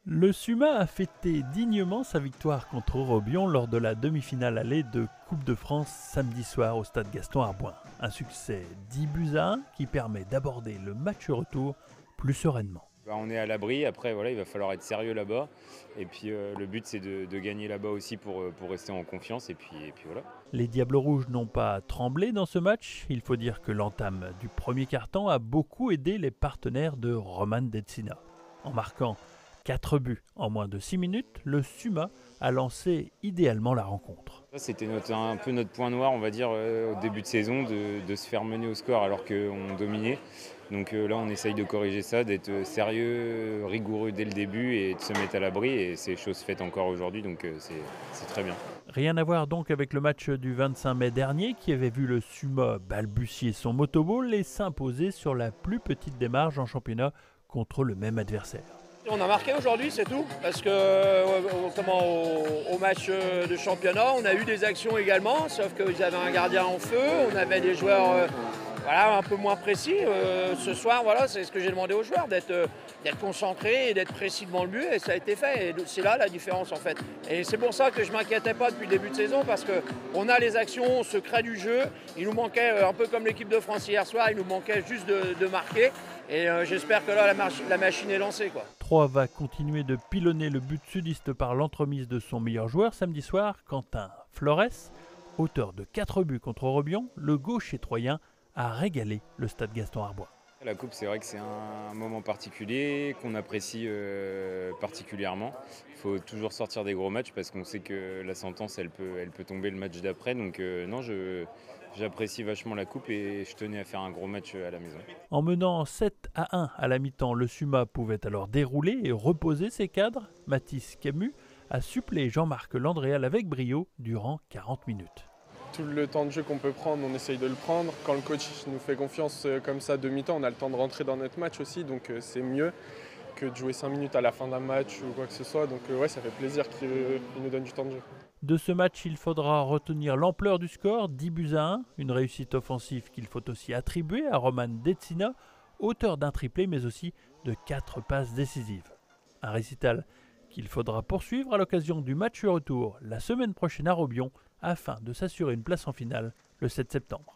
Le SUMA a fêté dignement sa victoire contre Robion lors de la demi-finale allée de Coupe de France samedi soir au stade Gaston-Arboin. Un succès 10-1 qui permet d'aborder le match retour plus sereinement. On est à l'abri, après voilà, il va falloir être sérieux là-bas. Et puis le but c'est de gagner là-bas aussi pour rester en confiance. Et puis voilà. Les Diables Rouges n'ont pas tremblé dans ce match. Il faut dire que l'entame du premier quart-temps a beaucoup aidé les partenaires de Roman Detsina. En marquant 4 buts en moins de 6 minutes, le SUMA a lancé idéalement la rencontre. C'était un peu notre point noir, on va dire, au début de saison, de se faire mener au score alors qu'on dominait. Donc là, on essaye de corriger ça, d'être sérieux, rigoureux dès le début et de se mettre à l'abri. Et c'est chose faite encore aujourd'hui, donc c'est très bien. Rien à voir donc avec le match du 25 mai dernier qui avait vu le SUMA balbutier son motoball et s'imposer sur la plus petite des marges en championnat contre le même adversaire. On a marqué aujourd'hui, c'est tout, parce que au match de championnat, on a eu des actions également, sauf qu'ils avaient un gardien en feu, on avait des joueurs un peu moins précis. Ce soir, voilà, c'est ce que j'ai demandé aux joueurs, d'être concentrés et d'être précis devant le but, et ça a été fait. Et c'est là la différence en fait. Et c'est pour ça que je ne m'inquiétais pas depuis le début de saison, parce qu'on a les actions, on se crée du jeu. Il nous manquait, un peu comme l'équipe de France hier soir, il nous manquait juste de marquer. Et j'espère que là, la machine est lancée, quoi. 3 va continuer de pilonner le but sudiste par l'entremise de son meilleur joueur samedi soir, Quentin Flores. Auteur de 4 buts contre Robion, le gaucher troyen a régalé le stade Gaston-Arbois. La coupe, c'est vrai que c'est un moment particulier qu'on apprécie particulièrement. Il faut toujours sortir des gros matchs parce qu'on sait que la sentence, elle peut tomber le match d'après. Donc non, j'apprécie vachement la coupe et je tenais à faire un gros match à la maison. En menant 7-1 à la mi-temps, le SUMA pouvait alors dérouler et reposer ses cadres. Mathis Camus a supplé Jean-Marc Landréal avec brio durant 40 minutes. Tout le temps de jeu qu'on peut prendre, on essaye de le prendre. Quand le coach nous fait confiance comme ça de mi-temps, on a le temps de rentrer dans notre match aussi, donc c'est mieux que de jouer 5 minutes à la fin d'un match ou quoi que ce soit. Donc ouais, ça fait plaisir qu'il nous donne du temps de jeu. De ce match, il faudra retenir l'ampleur du score, 10-1, une réussite offensive qu'il faut aussi attribuer à Roman Detsina, auteur d'un triplé mais aussi de 4 passes décisives. Un récital qu'il faudra poursuivre à l'occasion du match retour la semaine prochaine à Robion afin de s'assurer une place en finale le 7 septembre.